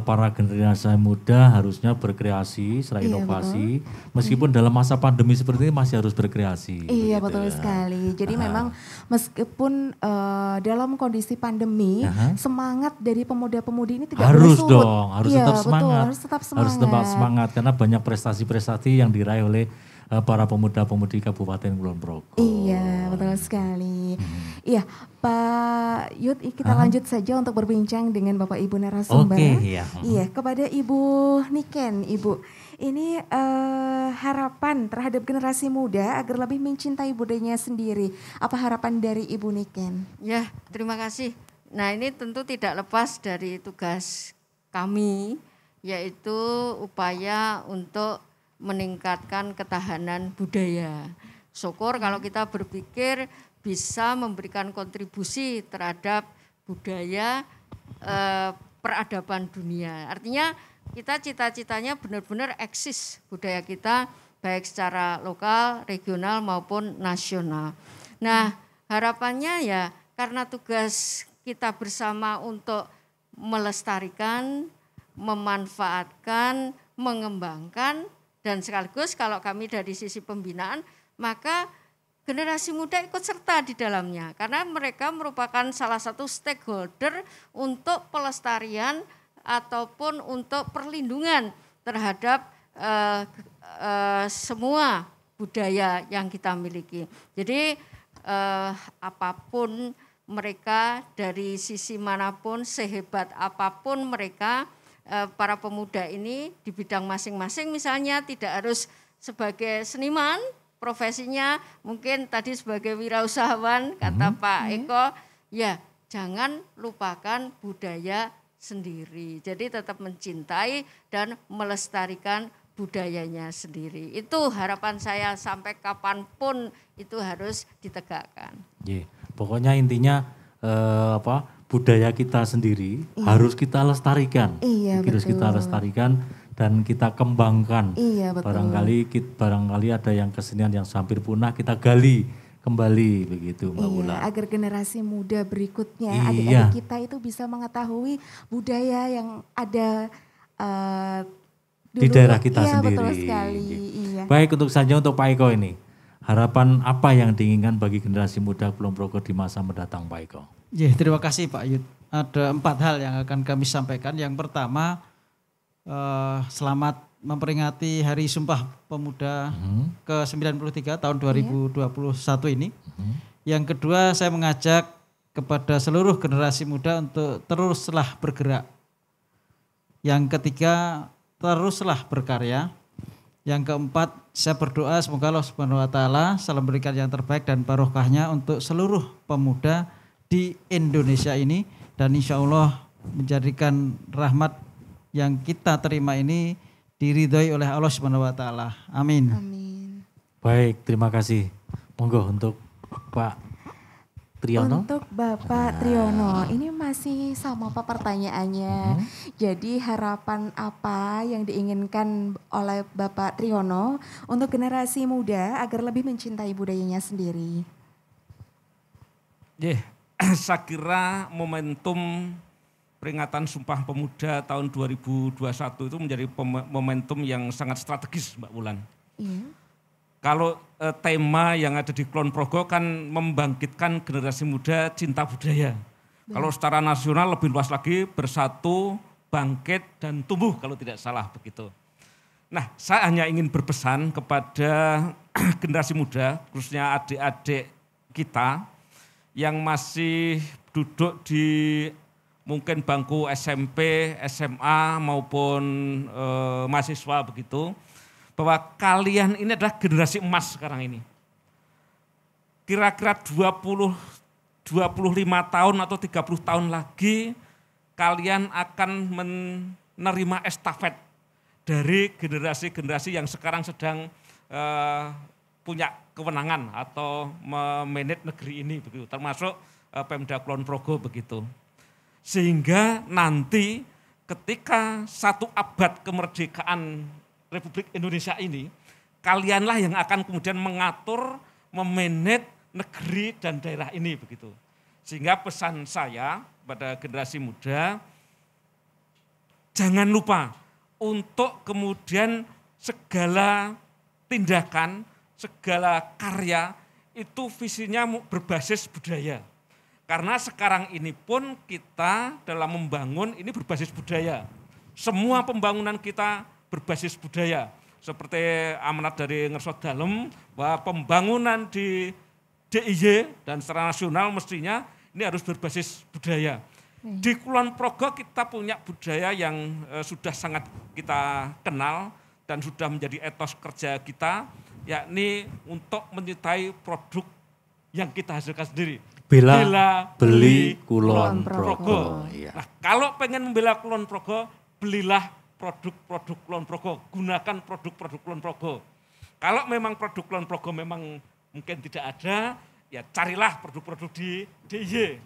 para generasi muda harusnya berkreasi, setelah inovasi. Meskipun dalam masa pandemi seperti ini masih harus berkreasi.
Iya betul sekali. Jadi memang meskipun dalam kondisi pandemi, semangat dari pemuda-pemudi ini tidak
harus
boleh surut.
dong, harus tetap semangat.
Betul, harus tetap semangat.
Harus tetap semangat karena banyak prestasi-prestasi yang diraih oleh para pemuda-pemudi Kabupaten Kulon Progo.
Iya, betul sekali. Iya, Pak Yud, kita lanjut saja untuk berbincang dengan Bapak Ibu narasumber. Iya, kepada Ibu Niken, Ibu. Ini harapan terhadap generasi muda agar lebih mencintai budayanya sendiri. Apa harapan dari Ibu Niken?
Ya, terima kasih. Nah, ini tentu tidak lepas dari tugas kami, yaitu upaya untuk meningkatkan ketahanan budaya. Syukur kalau kita berpikir bisa memberikan kontribusi terhadap budaya peradaban dunia. Artinya kita cita-citanya benar-benar eksis budaya kita baik secara lokal, regional maupun nasional. Nah, harapannya ya karena tugas kita bersama untuk melestarikan, memanfaatkan, mengembangkan, dan sekaligus kalau kami dari sisi pembinaan, maka generasi muda ikut serta di dalamnya. Karena mereka merupakan salah satu stakeholder untuk pelestarian ataupun untuk perlindungan terhadap semua budaya yang kita miliki. Jadi apapun mereka dari sisi manapun, sehebat apapun mereka, para pemuda ini di bidang masing-masing misalnya tidak harus sebagai seniman, profesinya mungkin tadi sebagai wirausahawan kata Pak Eko, ya jangan lupakan budaya sendiri. Jadi tetap mencintai dan melestarikan budayanya sendiri. Itu harapan saya sampai kapanpun itu harus ditegakkan.
Pokoknya intinya budaya kita sendiri harus kita lestarikan, harus kita lestarikan dan kita kembangkan. Barangkali ada yang kesenian yang hampir punah kita gali kembali begitu Mbak Wulan.
Agar generasi muda berikutnya adik-adik kita itu bisa mengetahui budaya yang ada
di daerah kita sendiri.
Betul sekali.
Baik untuk Pak Eko ini. Harapan apa yang diinginkan bagi generasi muda Kulon Progo di masa mendatang Pak Eko?
Terima kasih Pak Yud. Ada 4 hal yang akan kami sampaikan. Yang pertama, selamat memperingati Hari Sumpah Pemuda ke-93 tahun 2021 ini. Yang kedua, saya mengajak kepada seluruh generasi muda untuk teruslah bergerak. Yang ketiga, teruslah berkarya. Yang keempat, saya berdoa semoga Allah Subhanahu wa taala selalu memberikan yang terbaik dan barokahnya untuk seluruh pemuda di Indonesia ini dan insya Allah menjadikan rahmat yang kita terima ini diridhoi oleh Allah Subhanahu wa taala. Amin.
Baik, terima kasih. Monggo untuk Pak Triyono.
Untuk Bapak Triyono, ini masih sama Pak pertanyaannya. Jadi harapan apa yang diinginkan oleh Bapak Triyono untuk generasi muda agar lebih mencintai budayanya sendiri?
Saya kira momentum peringatan Sumpah Pemuda tahun 2021 itu menjadi momentum yang sangat strategis Mbak Wulan. Kalau tema yang ada di Kulon Progo kan membangkitkan generasi muda cinta budaya. Kalau secara nasional lebih luas lagi bersatu, bangkit dan tumbuh kalau tidak salah begitu. Nah, saya hanya ingin berpesan kepada generasi muda, khususnya adik-adik kita yang masih duduk di mungkin bangku SMP, SMA maupun mahasiswa begitu, bahwa kalian ini adalah generasi emas sekarang ini. Kira-kira 25 tahun atau 30 tahun lagi kalian akan menerima estafet dari generasi-generasi yang sekarang sedang punya kewenangan atau memanage negeri ini begitu, termasuk Pemda Kulon Progo begitu. Sehingga nanti ketika 1 abad kemerdekaan Republik Indonesia ini, kalianlah yang akan kemudian mengatur, memanage negeri dan daerah ini begitu. Sehingga pesan saya pada generasi muda, jangan lupa untuk kemudian segala tindakan, segala karya itu visinya berbasis budaya. Karena sekarang ini pun kita dalam membangun ini berbasis budaya. Semua pembangunan kita berbasis budaya. Seperti amanat dari Ngersot Dalem bahwa pembangunan di DIY dan secara nasional mestinya ini harus berbasis budaya. Di Kulon Progo kita punya budaya yang sudah sangat kita kenal dan sudah menjadi etos kerja kita, yakni untuk menyertai produk yang kita hasilkan sendiri.
Bela beli Kulon Progo.
Nah, kalau pengen membela Kulon Progo, belilah produk-produk Kulon Progo, gunakan produk-produk Kulon Progo. Kalau memang produk Kulon Progo memang mungkin tidak ada, ya carilah produk-produk di DIY.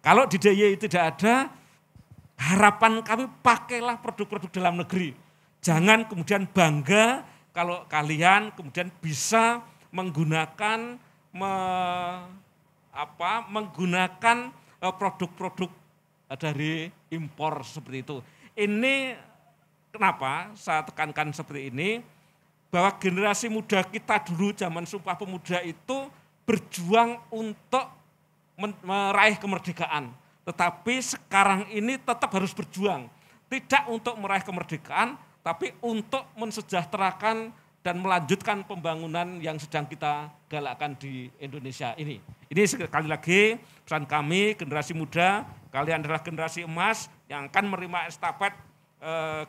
Kalau di DIY tidak ada, harapan kami pakailah produk-produk dalam negeri. Jangan kemudian bangga kalau kalian kemudian bisa menggunakan menggunakan produk-produk dari impor seperti itu. Ini kenapa saya tekankan seperti ini, bahwa generasi muda kita dulu zaman Sumpah Pemuda itu berjuang untuk meraih kemerdekaan. Tetapi sekarang ini tetap harus berjuang. Tidak untuk meraih kemerdekaan, tapi untuk mensejahterakan dan melanjutkan pembangunan yang sedang kita galakkan di Indonesia ini. Ini sekali lagi pesan kami, generasi muda, kalian adalah generasi emas yang akan menerima estafet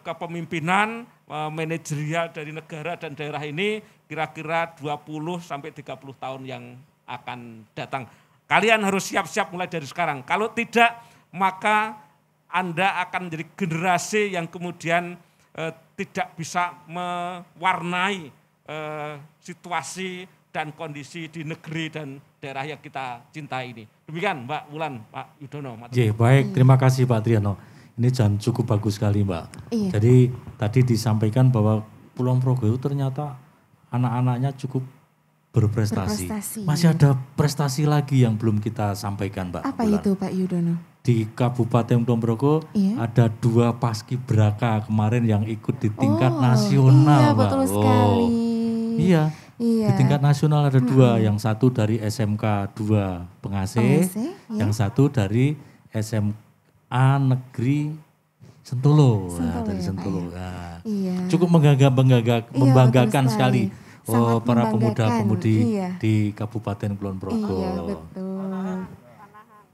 kepemimpinan manajerial dari negara dan daerah ini kira-kira 20 sampai 30 tahun yang akan datang. Kalian harus siap-siap mulai dari sekarang. Kalau tidak, maka Anda akan menjadi generasi yang kemudian tidak bisa mewarnai situasi dan kondisi di negeri dan daerah yang kita cintai ini. Demikian Mbak Wulan, Pak Yudono.
Baik, terima kasih Pak Triyono. Ini cukup bagus sekali Mbak. Iya. Jadi tadi disampaikan bahwa Kulon Progo itu ternyata anak-anaknya cukup berprestasi. Masih ada prestasi lagi yang belum kita sampaikan Mbak.
Apa itu Pak Yudono?
Di Kabupaten Kulon Progo ada 2 paskibraka kemarin yang ikut di tingkat nasional
Mbak. Iya betul sekali.
Iya. Di tingkat nasional ada 2, yang satu dari SMK 2 Pengase, yang satu dari SMA Negeri Sentolo. Dari Sentolo. Nah, cukup membanggakan sekali para pemuda-pemudi di Kabupaten Kulon Progo.
Iya betul.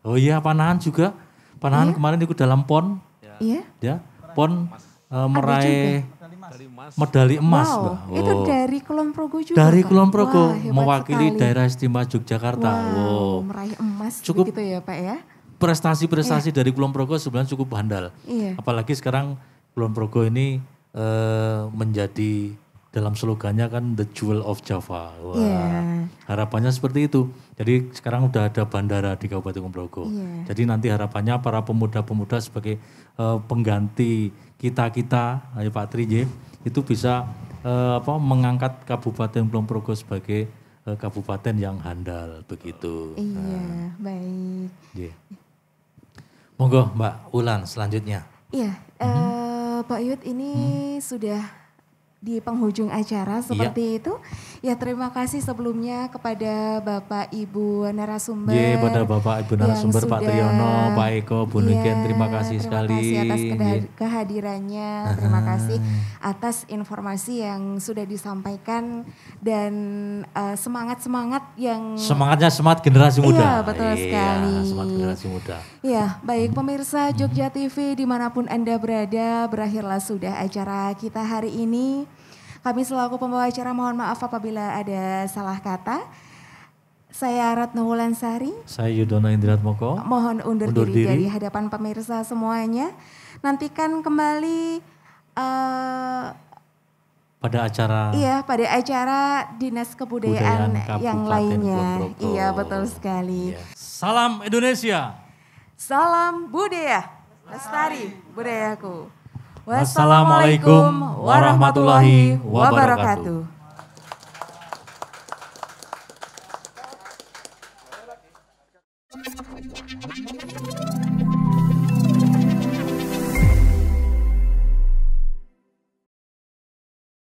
Oh iya, Panahan juga. Panahan kemarin ikut dalam PON. Ya, PON meraih medali emas.
Wow,
Mbak.
Itu dari Kulon Progo juga.
Dari Kulon Progo, mewakili daerah istimewa Yogyakarta.
Meraih emas
cukup
begitu ya Pak ya.
Prestasi-prestasi dari Kulon Progo sebenarnya cukup handal. Apalagi sekarang Kulon Progo ini menjadi, dalam slogannya kan the jewel of Java. Harapannya seperti itu. Jadi sekarang udah ada bandara di Kabupaten Kulon Progo. Jadi nanti harapannya para pemuda-pemuda sebagai pengganti kita-kita, Pak Tri, itu bisa mengangkat Kabupaten Kulon Progo sebagai kabupaten yang handal begitu.
Baik.
Monggo Mbak Wulan selanjutnya.
Pak Yud ini sudah di penghujung acara seperti itu. Ya terima kasih sebelumnya kepada Bapak Ibu narasumber.
Pada Bapak Ibu narasumber Pak Triyono, Pak Eko, Bu Niken, terima kasih sekali.
Terima kasih atas kehadirannya, terima kasih atas informasi yang sudah disampaikan dan semangat-semangat yang...
Semangatnya semangat generasi muda.
Iya betul sekali.
Semangat generasi muda.
Iya baik pemirsa Jogja TV dimanapun Anda berada, berakhirlah sudah acara kita hari ini. Kami selaku pembawa acara mohon maaf apabila ada salah kata. Saya Ratna Wulansari.
Saya Yudono Indriatmoko.
Mohon undur diri dari hadapan pemirsa semuanya. Nantikan kembali
pada acara.
Pada acara Dinas Kebudayaan yang lainnya. Iya betul sekali.
Salam Indonesia.
Salam budaya. Lestari budayaku.
Wassalamualaikum warahmatullahi wabarakatuh.